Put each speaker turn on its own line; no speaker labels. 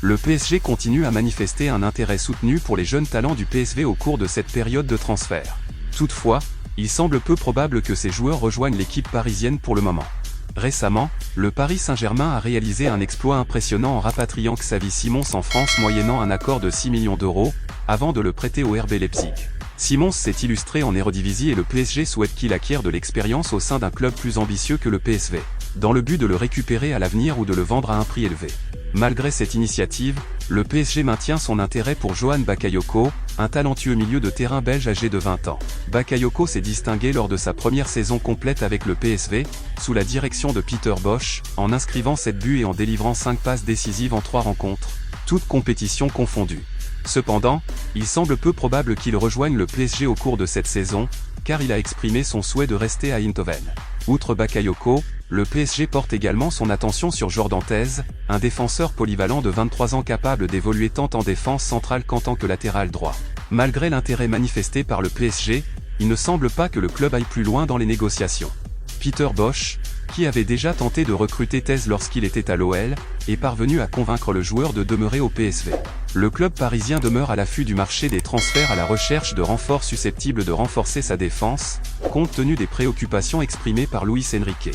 le PSG continue à manifester un intérêt soutenu pour les jeunes talents du PSV au cours de cette période de transfert. Toutefois, il semble peu probable que ces joueurs rejoignent l'équipe parisienne pour le moment. Récemment, le Paris Saint-Germain a réalisé un exploit impressionnant en rapatriant Xavi Simons en France moyennant un accord de 6 millions d'euros, avant de le prêter au RB Leipzig. Simons s'est illustré en Eredivisie et le PSG souhaite qu'il acquiert de l'expérience au sein d'un club plus ambitieux que le PSV, dans le but de le récupérer à l'avenir ou de le vendre à un prix élevé. Malgré cette initiative, le PSG maintient son intérêt pour Johan Bakayoko, un talentueux milieu de terrain belge âgé de 20 ans. Bakayoko s'est distingué lors de sa première saison complète avec le PSV, sous la direction de Peter Bosz, en inscrivant 7 buts et en délivrant 5 passes décisives en 3 rencontres, toutes compétitions confondues. Cependant, il semble peu probable qu'il rejoigne le PSG au cours de cette saison, car il a exprimé son souhait de rester à Eindhoven. Outre Bakayoko, le PSG porte également son attention sur Jordan Thèse, un défenseur polyvalent de 23 ans capable d'évoluer tant en défense centrale qu'en tant que latéral droit. Malgré l'intérêt manifesté par le PSG, il ne semble pas que le club aille plus loin dans les négociations. Peter Bosz, qui avait déjà tenté de recruter Thèse lorsqu'il était à l'OL, est parvenu à convaincre le joueur de demeurer au PSV. Le club parisien demeure à l'affût du marché des transferts à la recherche de renforts susceptibles de renforcer sa défense, compte tenu des préoccupations exprimées par Luis Enrique.